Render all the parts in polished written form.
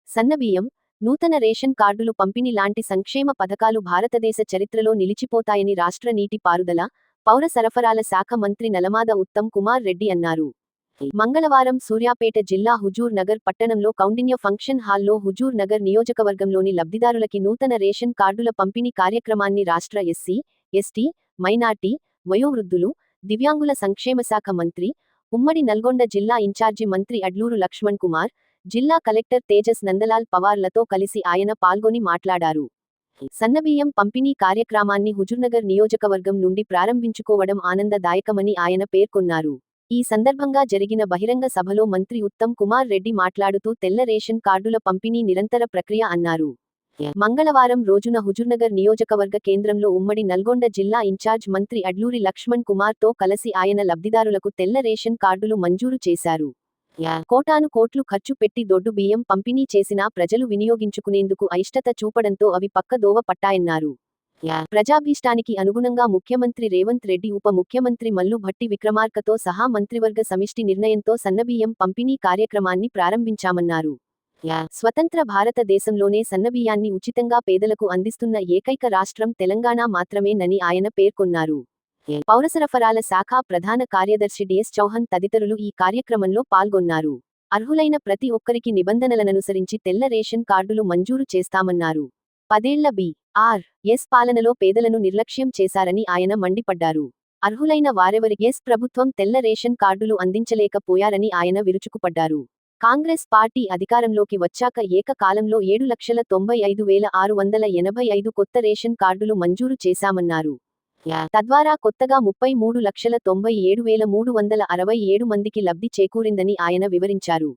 సన్నబియ్యం, నూతన రేషన్ కార్డులు పంపిణీ లాంటి సంక్షేమ పథకాలు భారతదేశ చరిత్రలో నిలిచిపోతాయని రాష్ట్ర నీటి పారుదల, పౌర సరఫరాల శాఖ మంత్రి నలమాద ఉత్తమ్ కుమార్ రెడ్డి అన్నారు. మంగళవారం సూర్యాపేట జిల్లా హుజూర్ నగర్ పట్టణంలో కౌండిన్య ఫంక్షన్ హాల్లో హుజూర్ నగర్ నియోజకవర్గంలోని లబ్ధిదారులకి నూతన రేషన్ కార్డుల పంపిణీ కార్యక్రమాన్ని రాష్ట్ర ఎస్సీ, ఎస్టీ, మైనార్టీ, వయోవృద్ధులు, దివ్యాంగుల సంక్షేమ శాఖ మంత్రి, ఉమ్మడి నల్గొండ జిల్లా ఇన్ఛార్జి మంత్రి అడ్లూరు లక్ష్మణ్ కుమార్, జిల్లా కలెక్టర్ తేజస్ నందలాల్ పవార్లతో కలిసి ఆయన పాల్గొని మాట్లాడారు. సన్నబియ్యం పంపిణీ కార్యక్రమాన్ని హుజూర్నగర్ నియోజకవర్గం నుండి ప్రారంభించుకోవడం ఆనందదాయకమని ఆయన పేర్కొన్నారు. ఈ సందర్భంగా జరిగిన బహిరంగ సభలో మంత్రి ఉత్తమ్ కుమార్ రెడ్డి మాట్లాడుతూ తెల్ల రేషన్ కార్డుల పంపిణీ నిరంతర ప్రక్రియ అన్నారు. మంగళవారం రోజున హుజూర్నగర్ నియోజకవర్గ కేంద్రంలో ఉమ్మడి నల్గొండ జిల్లా ఇన్ఛార్జ్ మంత్రి అడ్లూరి లక్ష్మణ్ కుమార్తో కలిసి ఆయన లబ్ధిదారులకు తెల్ల రేషన్ కార్డులు మంజూరు చేశారు. కోటాను కోట్లు ఖర్చు పెట్టి దొడ్డు బియ్యం పంపిణీ చేసినా ప్రజలు వినియోగించుకునేందుకు అయిష్టత చూపడంతో అవి పక్కదోవ పట్టాయన్నారు. ప్రజాభీష్టానికి అనుగుణంగా ముఖ్యమంత్రి రేవంత్ రెడ్డి ఉప ముఖ్యమంత్రి మల్లు భట్టి విక్రమార్కతో సహా మంత్రివర్గ సమిష్టి నిర్ణయంతో సన్నబియ్యం పంపిణీ కార్యక్రమాన్ని ప్రారంభించామన్నారు. స్వతంత్ర భారతదేశంలోనే సన్నబియ్యాన్ని ఉచితంగా పేదలకు అందిస్తున్న ఏకైక రాష్ట్రం తెలంగాణ మాత్రమేనని ఆయన పేర్కొన్నారు. పౌరసరఫరాల శాఖ ప్రధాన కార్యదర్శి డిఎస్ చౌహాన్ తదితరులు ఈ కార్యక్రమంలో పాల్గొన్నారు. అర్హులైన ప్రతి ఒక్కరికి నిబంధనలననుసరించి తెల్ల రేషన్ కార్డులు మంజూరు చేస్తామన్నారు. 10 ఏళ్ల బి.ఆర్.ఎస్ పాలనలో పేదలను నిర్లక్ష్యం చేశారని ఆయన మండిపడ్డారు. అర్హులైన వారెవరికి ప్రభుత్వం తెల్ల రేషన్ కార్డులు అందించలేకపోయారని ఆయన విరుచుకుపడ్డారు. కాంగ్రెస్ పార్టీ అధికారంలోకి వచ్చాక ఏకకాలంలో 7,95,685 కొత్త రేషన్ కార్డులు మంజూరు చేశామన్నారు. తద్వారా కొత్తగా 33,97,367 మందికి లబ్ధి చేకూరిందని ఆయన వివరించారు.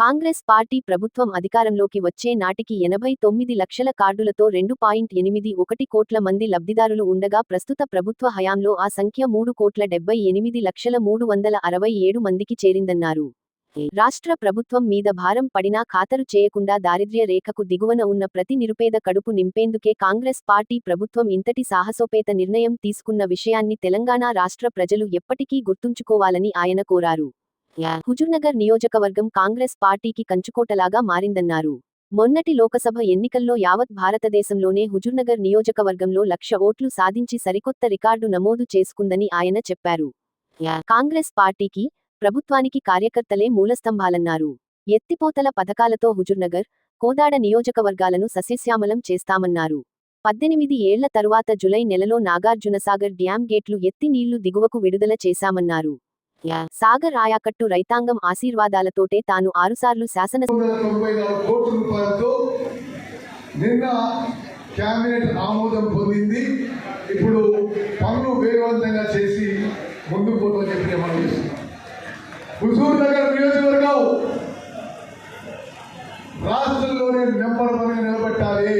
కాంగ్రెస్ పార్టీ ప్రభుత్వం అధికారంలోకి వచ్చే నాటికి 89 లక్షల కార్డులతో 2.81 కోట్ల మంది లబ్ధిదారులు ఉండగా ప్రస్తుత ప్రభుత్వ హయాంలో ఆ సంఖ్య 3,78,367 మందికి చేరిందన్నారు. రాష్ట్ర ప్రభుత్వం మీద భారం పడినా ఖాతరు చేయకుండా దారిద్ర్య రేఖకు దిగువన ఉన్న ప్రతి నిరుపేద కడుపు నింపేందుకే కాంగ్రెస్ పార్టీ ప్రభుత్వం ఇంతటి సాహసోపేత నిర్ణయం తీసుకున్న విషయాన్ని తెలంగాణ రాష్ట్ర ప్రజలు ఎప్పటికీ గుర్తుంచుకోవాలని ఆయన కోరారు. హుజూర్నగర్ నియోజకవర్గం కాంగ్రెస్ పార్టీకి కంచుకోటలాగా మారిందన్నారు. మొన్నటి లోకసభ ఎన్నికల్లో యావత్ భారతదేశంలోనే హుజూర్నగర్ నియోజకవర్గంలో 1,00,000 ఓట్లు సాధించి సరికొత్త రికార్డు నమోదు చేసుకుందని ఆయన చెప్పారు. కాంగ్రెస్ పార్టీకి, ప్రభుత్వానికి కార్యకర్తలే మూలస్తంభాలన్నారు. ఎత్తిపోతల పథకాలతో హుజూర్నగర్, కోదాడ నియోజకవర్గాలను సస్యశ్యామలం చేస్తామన్నారు. 18 ఏళ్ల తరువాత జులై నెలలో నాగార్జునసాగర్ డ్యాం గేట్లు ఎత్తి నీళ్లు దిగువకు విడుదల చేశామన్నారు. సాగర్ ఆయకట్టు రైతాంగం ఆశీర్వాదాలతోటే తాను 6 సార్లు క్యాబినెట్ ఆమోదం పొందింది. ఇప్పుడు పనులు వేగవంతంగా చేసి ముందుకు పోతామని చెప్పి మనం చేస్తున్నాం. హుజూర్ నగర్ నియోజకవర్గం రాష్ట్రంలోనే నెంబర్ 1 నిలబెట్టాలి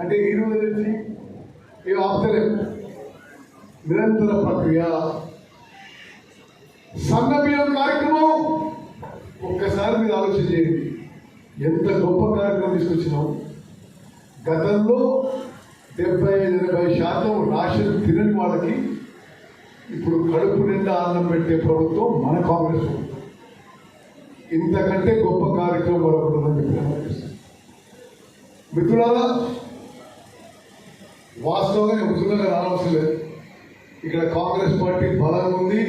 అంటే ఈ రోజు నుంచి ఏం ఆపుతలేదు, నిరంతర ప్రక్రియ. సన్నబియ్యం కార్యక్రమం ఒక్కసారి మీరు ఆలోచన చేయండి, ఎంత గొప్ప కార్యక్రమం తీసుకొచ్చినాం. గతంలో 75-80% రేషన్ తినని వాళ్ళకి ఇప్పుడు కడుపు నిండా అన్నం పెట్టే ప్రభుత్వం మన కాంగ్రెస్ ప్రభుత్వం. ఇంతకంటే గొప్ప కార్యక్రమం మరొకటి మిత్రులారా, వాస్తవంగా హుజూర్నగర్ రావాల్సిన లేదు. ఇక్కడ కాంగ్రెస్ పార్టీ బలంగా ఉంది.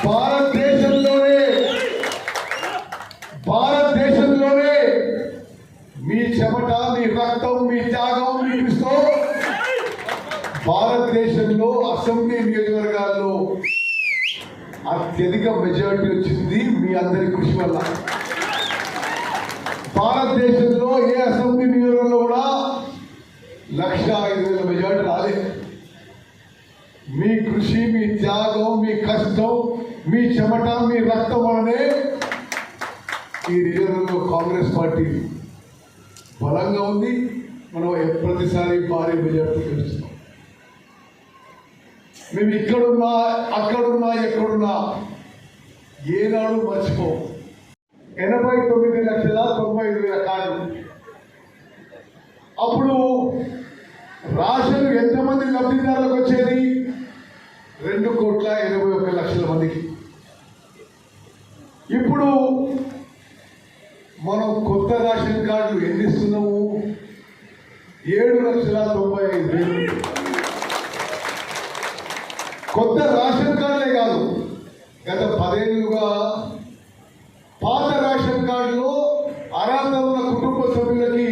భారతదేశంలోనే మీ చెమట, మీ రక్తం, మీ త్యాగం, మీ కృషితో భారతదేశంలో అసెంబ్లీ నియోజకవర్గాల్లో అత్యధిక మెజారిటీ వచ్చింది మీ అందరి కృషి వల్ల. భారతదేశంలో ఏ అసెంబ్లీ నియోజకవర్గంలో కూడా 1,05,000 మెజారిటీ రాలేదు. మీ కృషి, మీ త్యాగం, మీ కష్టం, మీ చెమట, మీ రక్తం వలనే ఈ నియోజకవర్గంలో కాంగ్రెస్ పార్టీ బలంగా ఉంది. మనం ప్రతిసారి భారీ మెజారిటీ గెలుస్తున్నాం. మేము ఇక్కడున్నా, అక్కడున్నా, ఎక్కడున్నా ఏనాడు మర్చిపోం. 89,95,000 కార్డు. అప్పుడు రాషన్ ఎంతమంది లబ్ధిదారులకు వచ్చేది? 2,81,00,000 మందికి. ఇప్పుడు మనం కొత్త రేషన్ కార్డులు ఎన్ని ఇస్తున్నాము? 7,95,000. కొత్త రేషన్ కార్డులే కాదు, గత 10 ఏళ్ళుగా పాత రేషన్ కార్డులో అర్హత ఉన్న కుటుంబ సభ్యులకి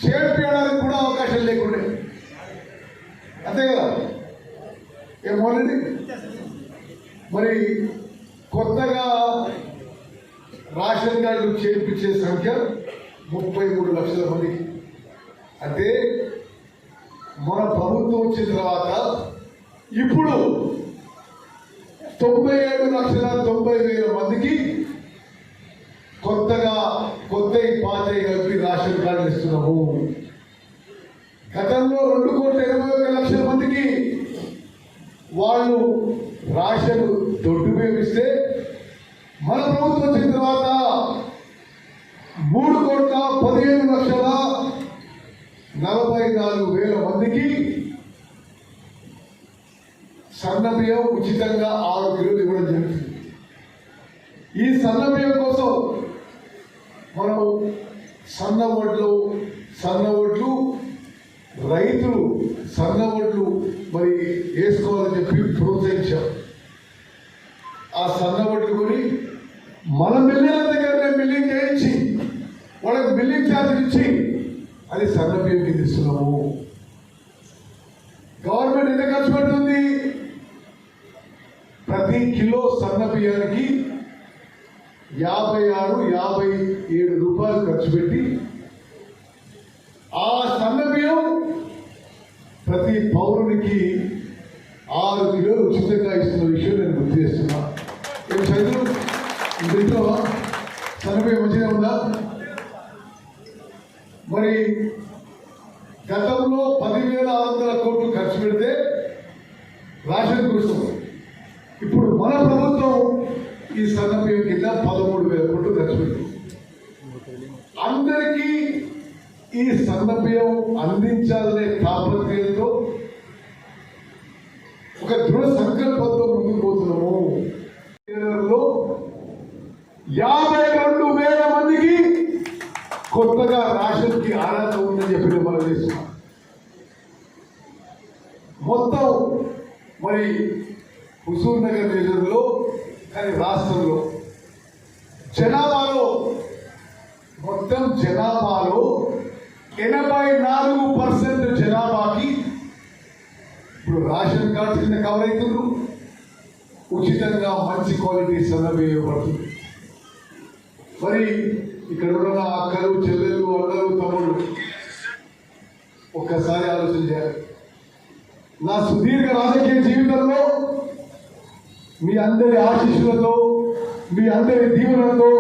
చేర్పించడానికి కూడా అవకాశం లేకుండే. అంతే కదా? ఏమోనండి, మరి కొత్తగా రేషన్ కార్డులు చేర్పించే సంఖ్య 33 లక్షల మంది. అంటే మన ప్రభుత్వం వచ్చిన తర్వాత ఇప్పుడు 97,90,000 మందికి కొత్తగా కొత్త పాత కలిపి రేషన్ కార్డులు ఇస్తున్నాము. గతంలో 2,81,00,000 మందికి వాళ్ళు రేషన్ దొడ్డు వేపిస్తే మన ప్రభుత్వం వచ్చిన తర్వాత 3,15,44,000 మందికి సన్న బియ్యం ఉచితంగా 6 కిలోలు ఇవ్వడం జరుగుతుంది. ఈ సన్న బియ్యం కోసం మనం సన్న ఒడ్లు రైతులు సన్న ఒడ్లు మరి వేసుకోవాలని చెప్పి ప్రోత్సహించాం. ఆ సన్న ఒడ్లు కొని మన మిల్లుల దగ్గరనే బిల్లింగ్ చేయించి వాళ్ళకి బిల్లింగ్ ఛార్జ్ ఇచ్చి అది సన్న బియ్యం కింద ఇస్తున్నాము. గవర్నమెంట్ ఎంత ఖర్చు పెడుతుంది? ప్రతి కిలో సన్న బియ్యానికి 56-57 రూపాయలు ఖర్చు పెట్టి ఆ సన్న బియ్యం ప్రతి పౌరునికి 6 కిలోలు ఉచితంగా ఇస్తున్న విషయం నేను గుర్తు చేస్తున్నా. ఏం చదువు ఇంట్లో సన్న బియ్యం మంచిగా ఉందా? మరి గతంలో 10,600 కోట్లు ఖర్చు పెడితే రేషన్ కోసం ఇప్పుడు మన ప్రభుత్వం ఈ సన్న బియ్యం కింద 13,000 కోట్లు ఖర్చు పెట్టింది. అందరికీ ఈ సన్న బియ్యం అందించాలనే తాపత్రయంతో ఒక దృఢ సంకల్పంతో ముందుకు పోతున్నాము. 52,000 మందికి కొత్తగా రేషన్కి అర్హత ఉందని చెప్పి మనం చేస్తున్నాం. మొత్తం మరి హుజూర్ నగర్ నియోజకవర్గంలో కానీ రాష్ట్రంలో మొత్తం జనాభాలో 84% జనాభాకి ఇప్పుడు రేషన్ కార్డు కింద కవర్ అవుతున్నారు. ఉచితంగా మంచి క్వాలిటీ సన్న బియ్యం ఇవ్వబడుతుంది. మరి ఇక్కడ ఉన్న అక్కలు, చెల్లెలు, అన్నలు, తమ్ముళ్ళు ఒక్కసారి ఆలోచన చేయాలి. నా సుదీర్ఘ రాజకీయ జీవితంలో మీ అందరి ఆశీస్సులతో, మీ అందరి దీవెనలతో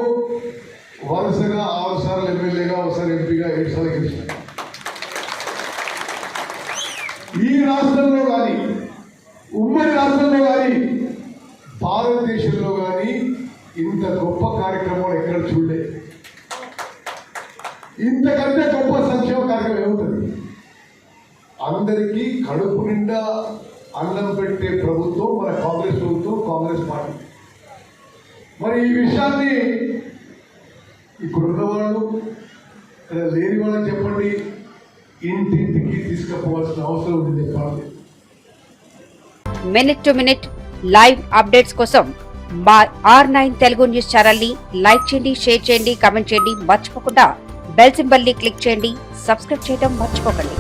వరుసగా 6 సార్లు ఎమ్మెల్యేగా, ఒకసారి ఎంపీగా, 7 సార్లు గెలిచాను. ఈ రాష్ట్రంలో కానీ, ఉమ్మడి రాష్ట్రంలో కానీ, భారతదేశంలో కానీ ఇంత గొప్ప కార్యక్రమాలు ఎక్కడ చూడలేదు. ఇంతకంటే గొప్ప సంక్షేమ కార్యక్రమం ఏముంటుంది? అందరికీ కడుపు నిండా అన్నం పెట్టే ప్రభుత్వం మన కాంగ్రెస్ ప్రభుత్వం, కాంగ్రెస్ పార్టీ. మరి ఈ విషయాన్ని ఇప్పుడున్న వాళ్ళు, ఇక్కడ లేని వాళ్ళకి చెప్పండి, ఇంటింటికి తీసుకుపోవాల్సిన అవసరం ఉంది చెప్పాలి. Minute to minute live updates కోసం మా R9 తెలుగు న్యూస్ ఛానల్ ని లైక్ చేయండి, షేర్ చేయండి, కామెంట్ చేయండి. మర్చిపోకుండా బెల్ సింబల్ ని క్లిక్ చేయండి. సబ్స్క్రైబ్ చేయడం మర్చిపోకండి.